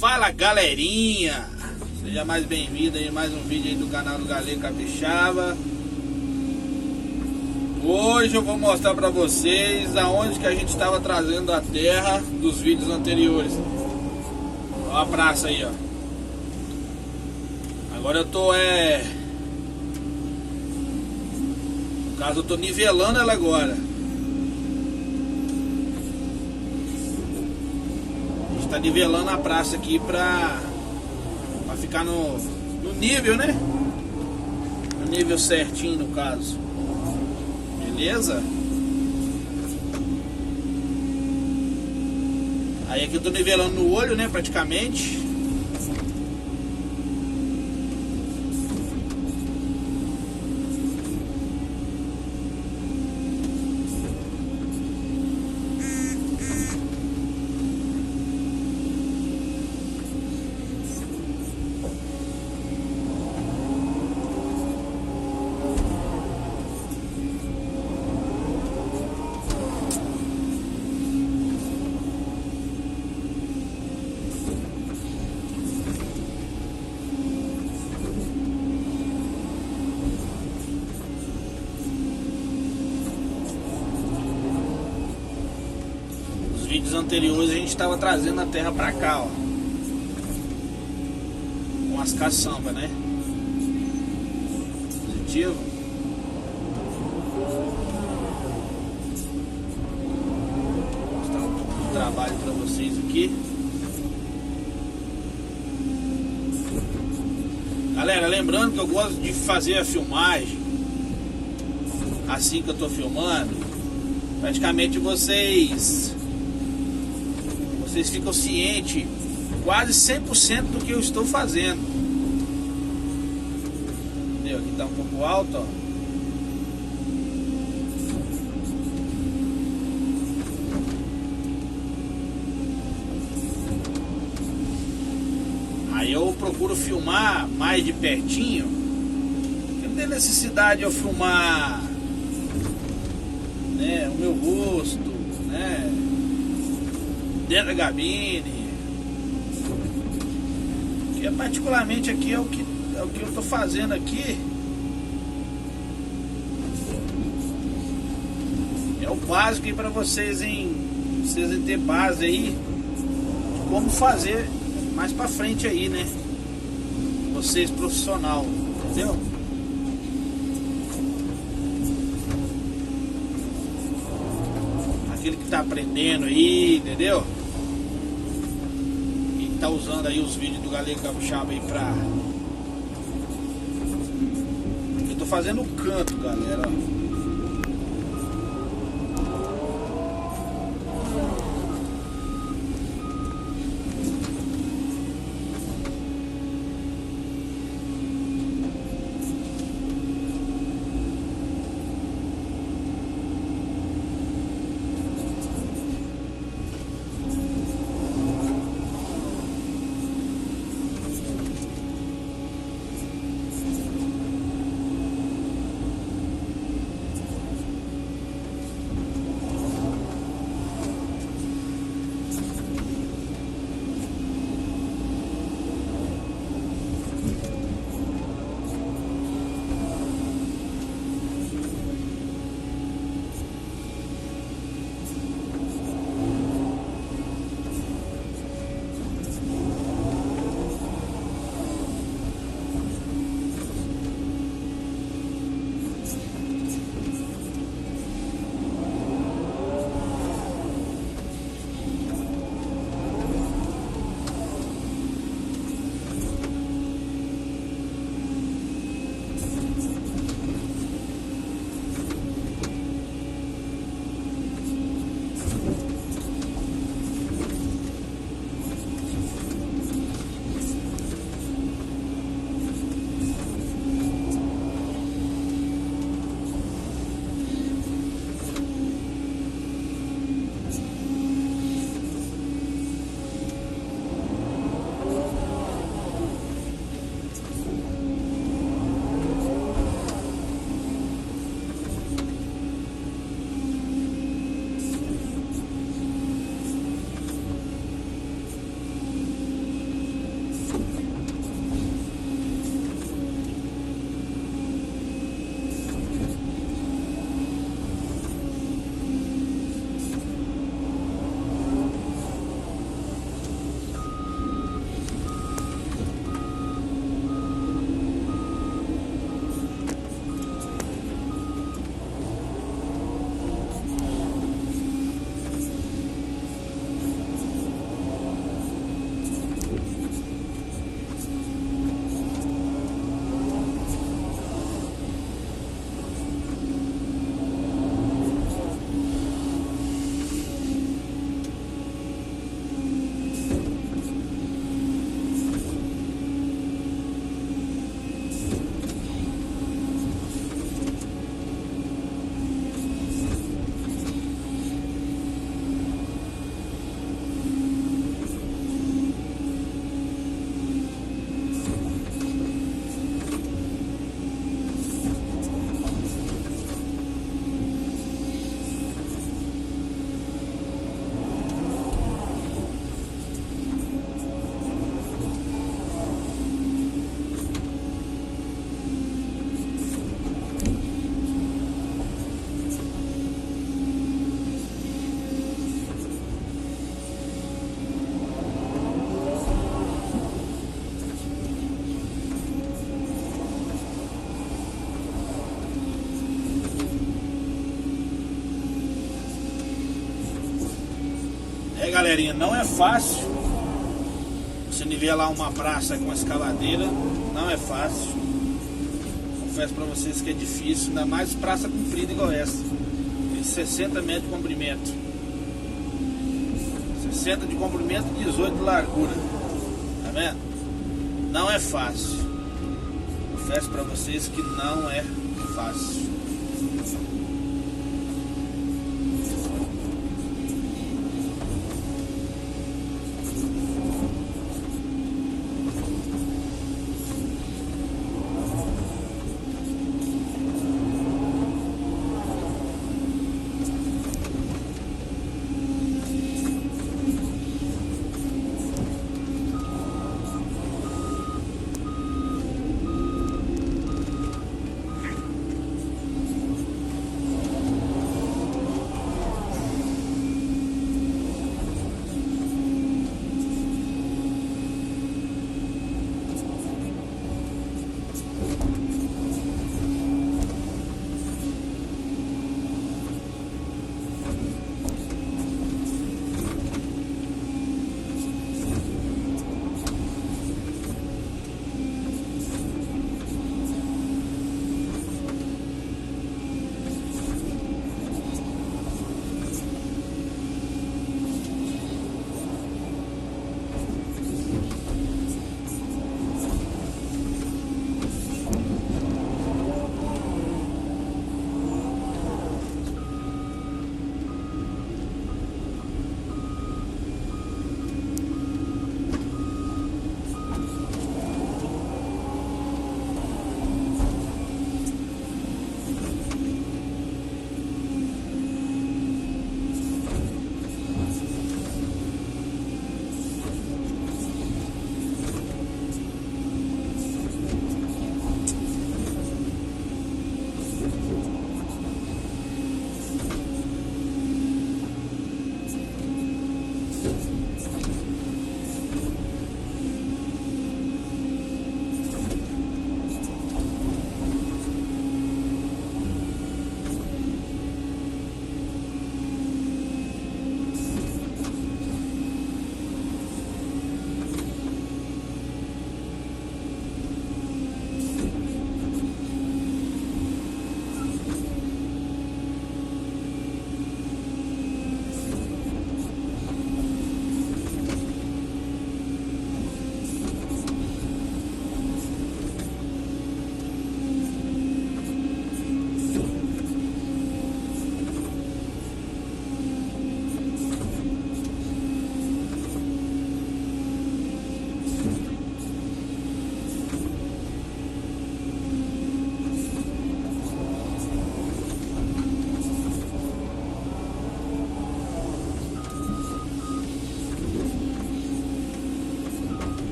Fala galerinha, seja mais bem-vindo aí mais um vídeo aí do canal do Galego Capixaba. Hoje eu vou mostrar pra vocês aonde que a gente estava trazendo a terra dos vídeos anteriores. Olha a praça aí, ó. Agora eu tô no caso eu tô nivelando ela agora. A gente tá nivelando a praça aqui pra ficar no nível, né? No nível certinho, no caso. Beleza? Aí aqui eu tô nivelando no olho, né? Praticamente. Vídeos anteriores a gente estava trazendo a terra para cá, ó, com as caçambas, né? Positivo. Vou mostrar um trabalho para vocês aqui. Galera, lembrando que eu gosto de fazer a filmagem assim que eu tô filmando. Praticamente vocês ficam cientes quase 100% do que eu estou fazendo. Entendeu? Aqui tá um pouco alto, ó. Aí eu procuro filmar mais de pertinho, porque não tem necessidade de eu filmar, né, o meu rosto, né, dentro da gabine, que é particularmente aqui é o que eu tô fazendo aqui. É o básico aí para vocês ter base aí de como fazer mais para frente aí, né? Vocês profissional, entendeu? Aquele que tá aprendendo aí, entendeu? Tá usando aí os vídeos do Galego Capixaba aí pra... Eu tô fazendo o canto, galera. galerinha, não é fácil você nivelar uma praça com escavadeira, não é fácil. Confesso pra vocês que é difícil, ainda mais praça comprida igual essa. Tem 60 metros de comprimento. 60 de comprimento e 18 de largura. Tá vendo? Não é fácil. Confesso pra vocês que não é fácil.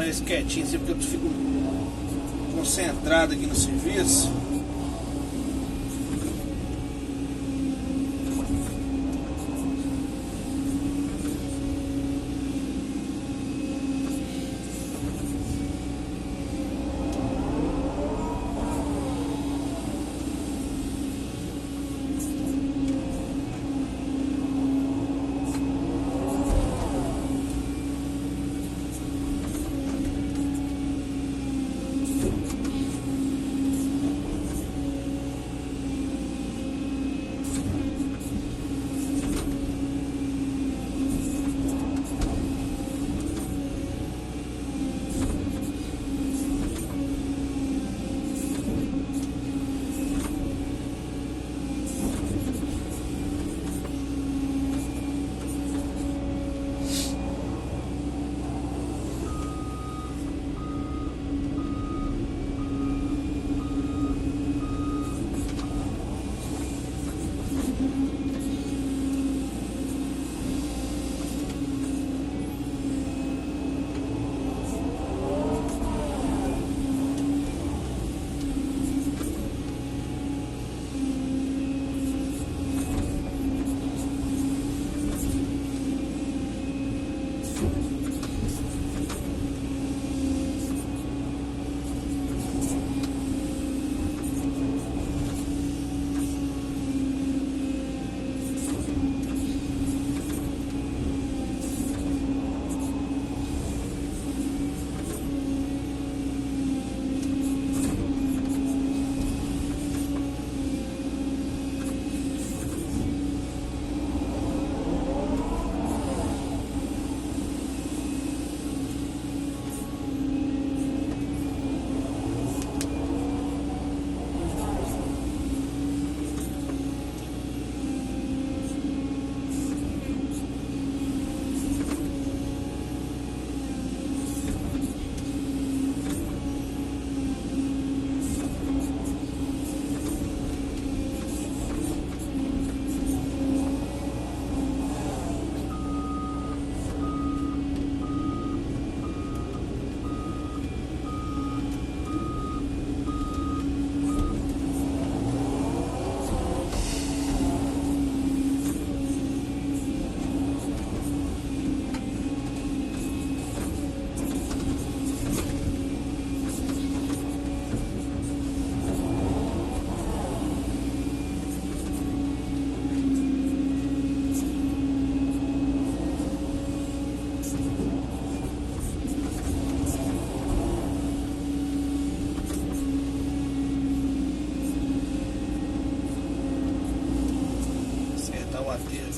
mais quietinho, assim, porque eu fico concentrado aqui no serviço.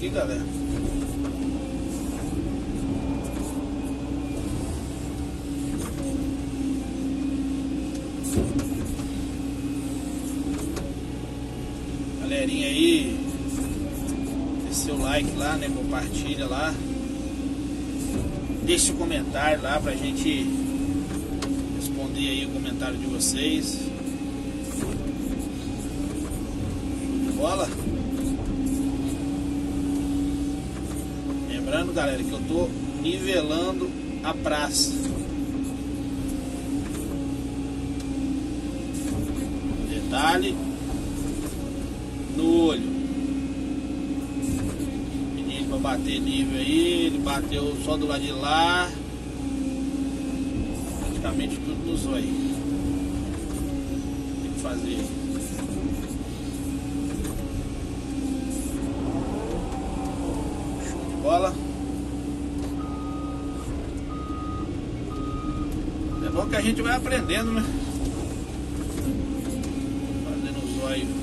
aqui, galera. Galerinha aí, deixa seu like lá, né? Compartilha lá. Deixa o comentário lá pra gente responder aí o comentário de vocês. Show de bola. Lembrando, galera, que eu tô nivelando a praça. Detalhe no olho. Pedi pra bater nível aí, ele bateu só do lado de lá. Praticamente tudo no zóio. Tem que fazer. Show de bola. É bom que a gente vai aprendendo, né? Fazendo o zóio.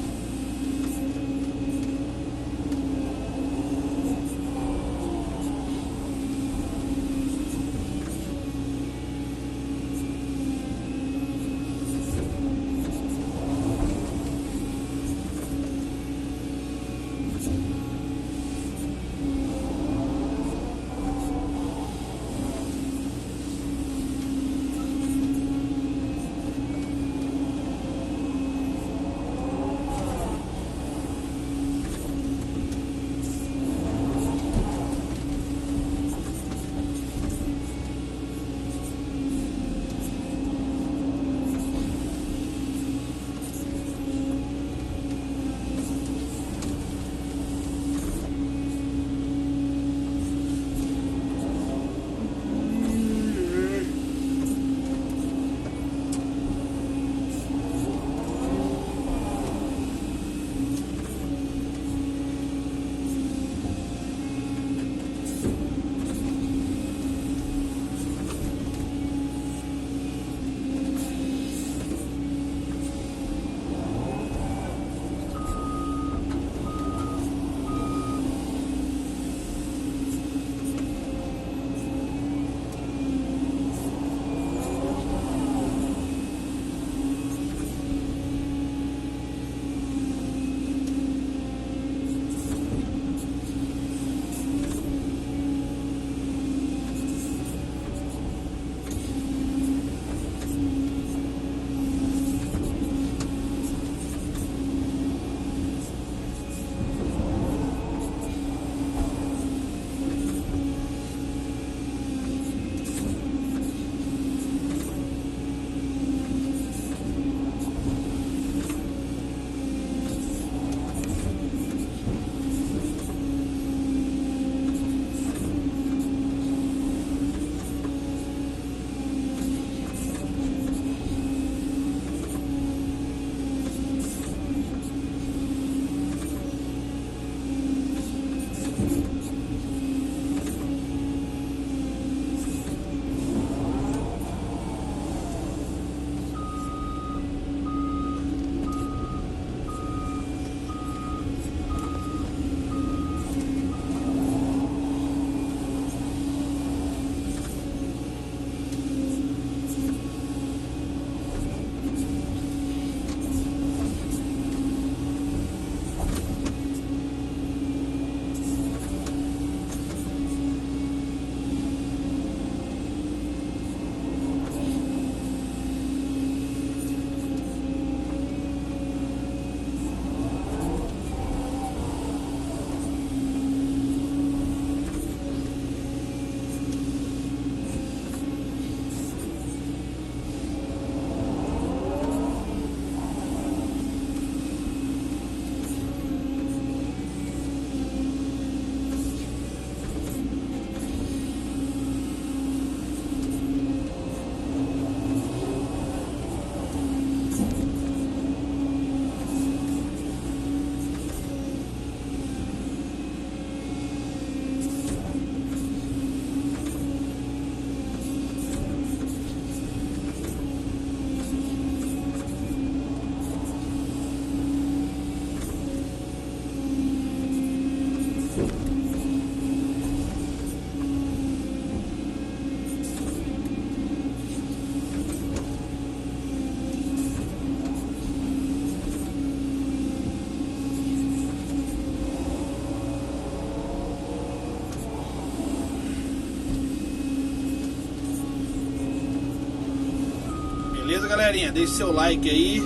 Beleza, galerinha? Deixe seu like aí.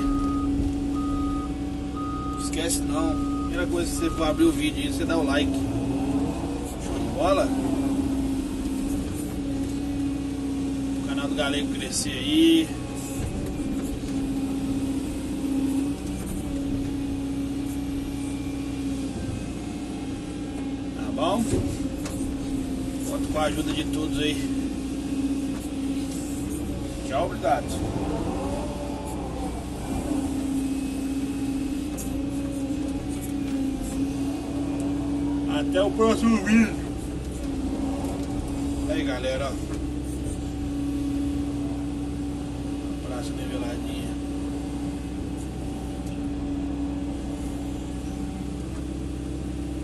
Não esquece não. Primeira coisa que você for abrir o vídeo aí, você dá o like. Show de bola? O canal do Galego crescer aí. Tá bom? Conto com a ajuda de todos aí. Tchau, obrigado. Até o próximo vídeo. Aí, galera, ó. Praça niveladinha.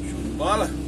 Show de bola.